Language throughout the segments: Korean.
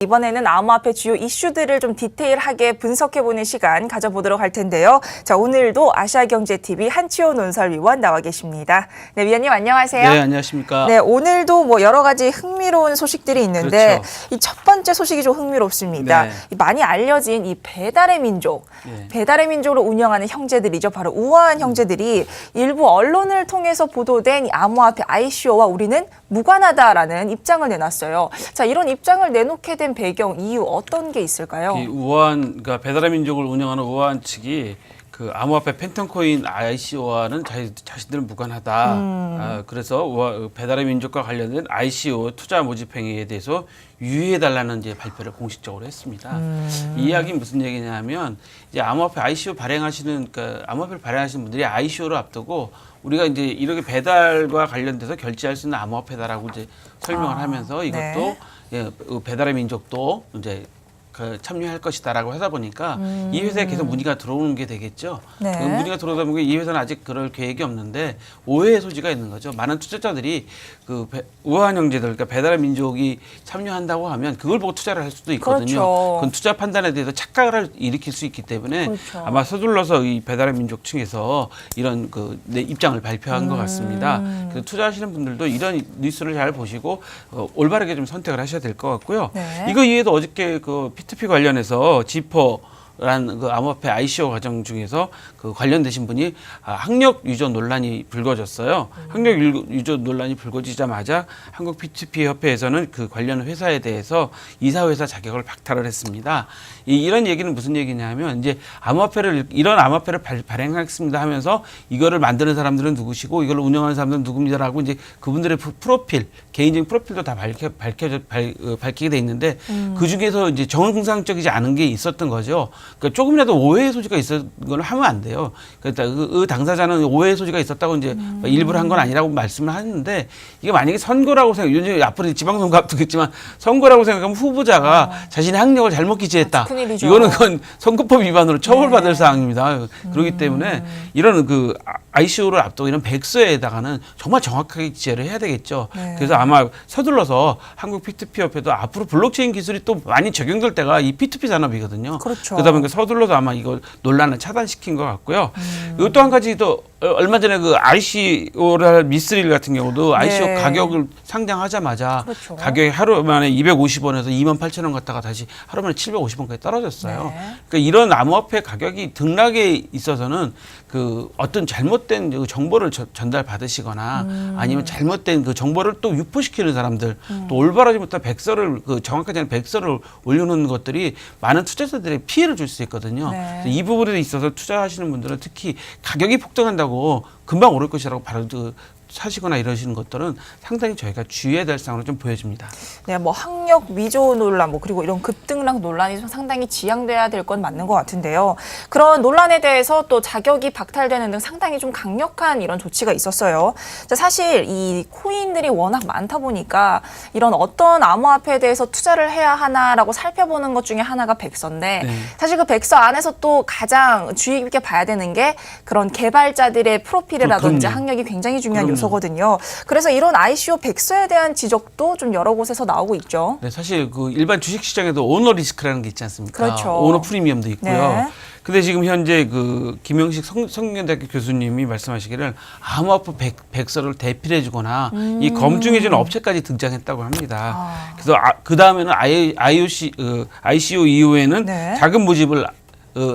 이번에는 암호화폐 주요 이슈들을 좀 디테일하게 분석해보는 시간 가져보도록 할 텐데요. 자, 오늘도 아시아경제TV 한치호 논설위원 나와 계십니다. 네, 위원님 안녕하세요. 네, 안녕하십니까. 네, 오늘도 뭐 여러 가지 흥미로운 소식들이 있는데 그렇죠. 이 첫 번째 소식이 좀 흥미롭습니다. 네. 많이 알려진 이 배달의 민족, 네. 배달의 민족을 운영하는 형제들이죠. 바로 우아한 형제들이 일부 언론을 통해서 보도된 이 암호화폐 ICO와 우리는 무관하다라는 입장을 내놨어요. 자, 이런 입장을 내놓게 된 배경, 이유 어떤 게 있을까요? 이 우한, 그러니까 배달의 민족을 운영하는 우한 측이 그 암호화폐 팬텀코인 ICO와는 자신들은 무관하다. 그래서 배달의 민족과 관련된 ICO 투자 모집 행위에 대해서 유의해달라는 이제 발표를 공식적으로 했습니다. 이 이야기는 무슨 얘기냐면 이제 암호화폐 ICO 발행하시는 그러니까 암호화폐를 발행하시는 분들이 ICO를 앞두고 우리가 이제 이렇게 배달과 관련돼서 결제할 수 있는 암호화폐다라고 이제 설명을 하면서 이것도 네. 예, 배달의 민족도 이제 참여할 것이다라고 하다 보니까 이 회사에 계속 문의가 들어오는 게 되겠죠. 네. 문의가 들어오다 보니까 이 회사는 아직 그럴 계획이 없는데 오해의 소지가 있는 거죠. 많은 투자자들이 그 우한 형제들, 그러니까 배달의 민족이 참여한다고 하면 그걸 보고 투자를 할 수도 있거든요. 그렇죠. 그건 투자 판단에 대해서 착각을 일으킬 수 있기 때문에 그렇죠. 아마 서둘러서 이 배달의 민족 층에서 이런 내 입장을 발표한 것 같습니다. 그래서 투자하시는 분들도 이런 뉴스를 잘 보시고 올바르게 좀 선택을 하셔야 될 것 같고요. 네. 이거 이외에도 어저께 그 P2P 관련해서 지퍼라는 그 암호화폐 ICO 과정 중에서 그 관련되신 분이 학력 유저 논란이 불거졌어요. 학력 유저 논란이 불거지자마자 한국 P2P 협회에서는 그 관련 회사에 대해서 이사회사 자격을 박탈을 했습니다. 이런 얘기는 무슨 얘기냐면 이제 이런 암호화폐를 발행하겠습니다 하면서 이거를 만드는 사람들은 누구시고 이걸 운영하는 사람들은 누굽니다라고 이제 그분들의 프로필, 개인적인 프로필도 다 밝히게 돼 있는데 그 중에서 이제 정상적이지 않은 게 있었던 거죠. 그러니까 조금이라도 오해의 소지가 있었던 걸 하면 안 돼요. 그러니까 그 당사자는 오해의 소지가 있었다고 이제 일부러 한 건 아니라고 말씀을 하는데 이게 만약에 선거라고 요즘 앞으로 지방선거 앞두겠지만 선거라고 생각하면 후보자가 자신의 학력을 잘못 기재했다. 큰일이죠. 이거는 그건 선거법 위반으로 처벌받을 사항입니다. 그렇기 때문에 이런 그 ICO를 앞두고 이런 백서에다가는 정말 정확하게 기재를 해야 되겠죠. 네. 그래서 아마 서둘러서 한국 P2P 협회도 앞으로 블록체인 기술이 또 많이 적용될 때가 이 P2P 산업이거든요. 그렇죠. 그러다 보니까 서둘러서 아마 이거 논란을 차단시킨 것 같고요. 이거 또 한 가지 또 얼마 전에 그 ICO를 미스릴 같은 경우도 ICO 네. 가격을 상장하자마자 그렇죠. 가격이 하루 만에 250원에서 28,000원 갔다가 다시 하루 만에 750원까지 떨어졌어요. 네. 그러니까 이런 암호화폐 가격이 등락에 있어서는 그 어떤 잘못된 그 정보를 전달 받으시거나 아니면 잘못된 그 정보를 또 유포시키는 사람들 또 올바르지 못한 백서를 그 정확하지 않은 백서를 올려놓는 것들이 많은 투자자들의 피해를 줄 수 있거든요. 네. 이 부분에 있어서 투자하시는 분들은 특히 가격이 폭등한다고 금방 오를 것이라고 바로 사시거나 이러시는 것들은 상당히 저희가 주의해야 될 상황으로 좀 보여집니다. 네, 뭐 학력 위조 논란, 뭐 그리고 이런 급등락 논란이 좀 상당히 지양돼야 될 건 맞는 것 같은데요. 그런 논란에 대해서 또 자격이 박탈되는 등 상당히 좀 강력한 이런 조치가 있었어요. 자, 사실 이 코인들이 워낙 많다 보니까 이런 어떤 암호화폐에 대해서 투자를 해야 하나라고 살펴보는 것 중에 하나가 백서인데 네. 사실 그 백서 안에서 또 가장 주의 깊게 봐야 되는 게 그런 개발자들의 프로필이라든지 그럼요. 학력이 굉장히 중요한 그럼요. 요소거든요. 그래서 이런 ICO 백서에 대한 지적도 좀 여러 곳에서 나오고 있죠. 네, 사실 그 일반 주식 시장에도 오너 리스크라는 게 있지 않습니까? 그렇죠. 오너 프리미엄도 있고요. 네. 근데 지금 현재 그 김영식 성균관대학교 교수님이 말씀하시기를 암호화폐 백서를 대필해주거나 이 검증해주는 업체까지 등장했다고 합니다. 그래서 그 다음에는 ICO 이후에는 네. 자금 모집을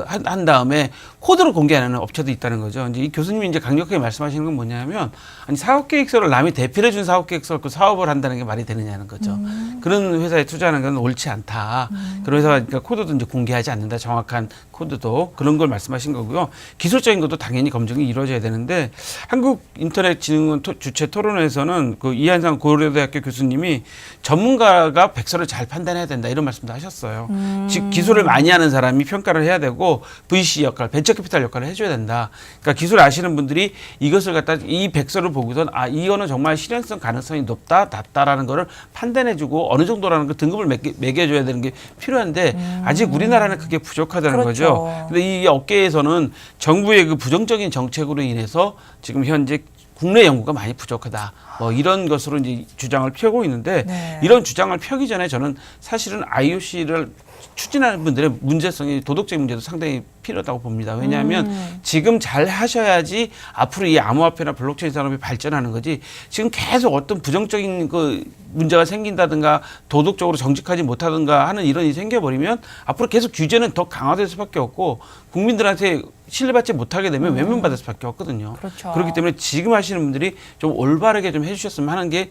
한 다음에 코드로 공개하는 업체도 있다는 거죠. 이제 이 교수님이 이제 강력하게 말씀하시는 건 뭐냐면 아니 사업 계획서를 남이 대필해 준 사업 계획서를 그 사업을 한다는 게 말이 되느냐는 거죠. 그런 회사에 투자하는 건 옳지 않다. 그런 회사가 그러니까 코드도 이제 공개하지 않는다. 정확한 코드도 그런 걸 말씀하신 거고요. 기술적인 것도 당연히 검증이 이루어져야 되는데 한국인터넷진흥원 주최 토론회에서는 그 이한상 고려대학교 교수님이 전문가가 백서를 잘 판단해야 된다 이런 말씀도 하셨어요. 즉 기술을 많이 하는 사람이 평가를 해야 되고 VC 역할, 벤처캐피탈 역할을 해줘야 된다. 그러니까 기술 아시는 분들이 이것을 갖다 이 백서를 보고선 아 이거는 정말 실현성 가능성이 높다, 낮다라는 거를 판단해주고 어느 정도라는 그 등급을 매겨줘야 되는 게 필요한데 아직 우리나라는 그게 부족하다는 그렇죠. 거죠. 근데 이 업계에서는 정부의 그 부정적인 정책으로 인해서 지금 현재 국내 연구가 많이 부족하다. 뭐 이런 것으로 이제 주장을 펴고 있는데 네. 이런 주장을 펴기 전에 저는 사실은 IOC를 추진하는 분들의 문제성이 도덕적인 문제도 상당히 필요하다고 봅니다. 왜냐하면 지금 잘 하셔야지 앞으로 이 암호화폐나 블록체인 산업이 발전하는 거지 지금 계속 어떤 부정적인 그 문제가 생긴다든가 도덕적으로 정직하지 못하든가 하는 이런 일이 생겨버리면 앞으로 계속 규제는 더 강화될 수밖에 없고 국민들한테 신뢰받지 못하게 되면 외면받을 수밖에 없거든요. 그렇죠. 그렇기 때문에 지금 하시는 분들이 좀 올바르게 좀 해주셨으면 하는 게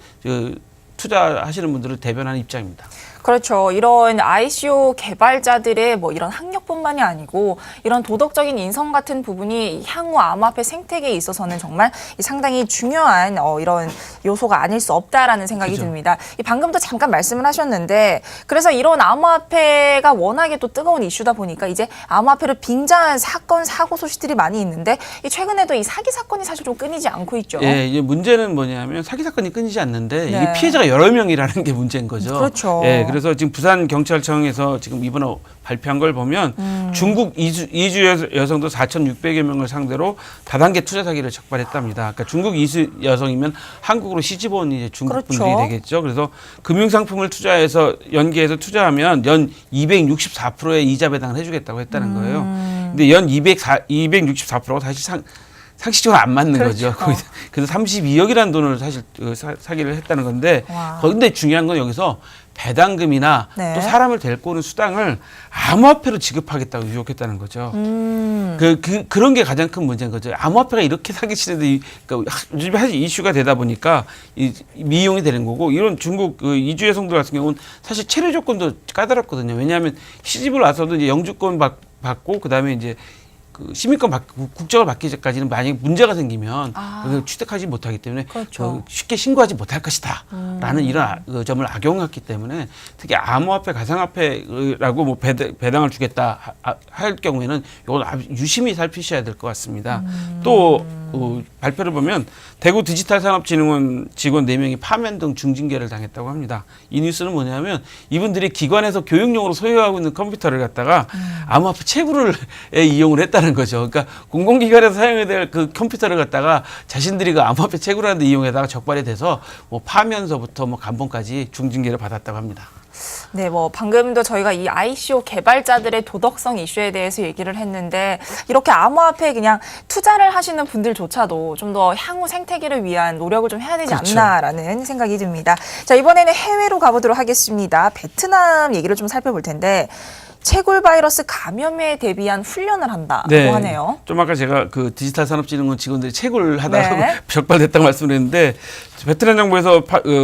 투자하시는 분들을 대변하는 입장입니다. 그렇죠. 이런 ICO 개발자들의 뭐 이런 학력뿐만이 아니고 이런 도덕적인 인성 같은 부분이 향후 암호화폐 생태계에 있어서는 정말 상당히 중요한 이런 요소가 아닐 수 없다라는 생각이 그죠. 듭니다. 방금도 잠깐 말씀을 하셨는데 그래서 이런 암호화폐가 워낙에 또 뜨거운 이슈다 보니까 이제 암호화폐를 빙자한 사건, 사고 소식들이 많이 있는데 최근에도 이 사기 사건이 사실 좀 끊이지 않고 있죠. 예, 이제 문제는 뭐냐면 사기 사건이 끊이지 않는데 네. 이게 피해자가 여러 명이라는 게 문제인 거죠. 그렇죠. 예, 그래서 지금 부산경찰청에서 지금 이번에 발표한 걸 보면 중국 이주 여성도 4,600여 명을 상대로 다단계 투자 사기를 적발했답니다. 그러니까 중국 이주 여성이면 한국으로 시집 온 이제 중국 그렇죠. 분들이 되겠죠. 그래서 금융상품을 투자해서 연계해서 투자하면 연 264%의 이자 배당을 해주겠다고 했다는 거예요. 근데 연 264%가 사실 상식적으로 안 맞는 그렇죠. 거죠. 그래서 32억이라는 돈을 사실 사기를 했다는 건데, 와. 근데 중요한 건 여기서 배당금이나 네. 또 사람을 데리고 오는 수당을 암호화폐로 지급하겠다고 유혹했다는 거죠. 그런 게 가장 큰 문제인 거죠. 암호화폐가 이렇게 사기치는데, 그러니까 요즘 사실 이슈가 되다 보니까 미용이 되는 거고, 이런 중국 이주 여성들 같은 경우는 사실 체류 조건도 까다롭거든요. 왜냐하면 시집을 와서도 이제 영주권 받고, 그 다음에 이제 시민권 국적을 받기 전까지는 만약에 문제가 생기면 취득하지 못하기 때문에 그렇죠. 쉽게 신고하지 못할 것이다 라는 이런 점을 악용했기 때문에 특히 암호화폐, 가상화폐라고 뭐 배당을 주겠다 할 경우에는 이건 유심히 살피셔야 될 것 같습니다. 또 발표를 보면 대구 디지털산업진흥원 직원 4명이 파면 등 중징계를 당했다고 합니다. 이 뉴스는 뭐냐면 이분들이 기관에서 교육용으로 소유하고 있는 컴퓨터를 갖다가 암호화폐 채굴을 이용을 했다는 거죠. 그러니까 공공기관에서 사용해야 될 그 컴퓨터를 갖다가 자신들이 그 암호화폐 채굴하는 데 이용해다가 적발이 돼서 뭐 파면서부터 뭐 감봉까지 중징계를 받았다고 합니다. 네, 뭐 방금도 저희가 이 ICO 개발자들의 도덕성 이슈에 대해서 얘기를 했는데 이렇게 암호화폐에 그냥 투자를 하시는 분들조차도 좀 더 향후 생태계를 위한 노력을 좀 해야 되지 그렇죠. 않나라는 생각이 듭니다. 자, 이번에는 해외로 가보도록 하겠습니다. 베트남 얘기를 좀 살펴볼 텐데 채굴 바이러스 감염에 대비한 훈련을 한다고 하네요. 좀 아까 제가 그 디지털산업진흥원 직원들이 채굴하다가 네. 적발됐다고 말씀드렸는데 베트남 정부에서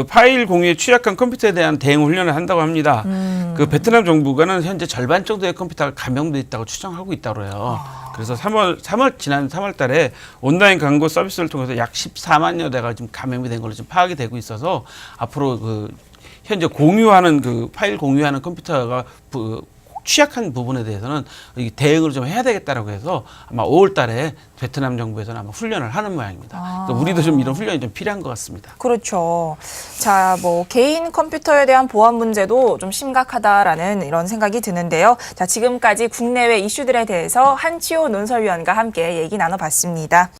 파일 공유에 취약한 컴퓨터에 대한 대응 훈련을 한다고 합니다. 그 베트남 정부가는 현재 절반 정도의 컴퓨터가 감염돼 있다고 추정하고 있다고 해요. 그래서 지난 3월 달에 온라인 광고 서비스를 통해서 약 14만여 대가 지금 감염이 된 걸로 좀 파악이 되고 있어서 앞으로 현재 공유하는 파일 공유하는 컴퓨터가 취약한 부분에 대해서는 대응을 좀 해야 되겠다라고 해서 아마 5월 달에 베트남 정부에서는 아마 훈련을 하는 모양입니다. 그래서 우리도 좀 이런 훈련이 좀 필요한 것 같습니다. 그렇죠. 자, 뭐 개인 컴퓨터에 대한 보안 문제도 좀 심각하다라는 이런 생각이 드는데요. 자, 지금까지 국내외 이슈들에 대해서 한치호 논설위원과 함께 얘기 나눠봤습니다.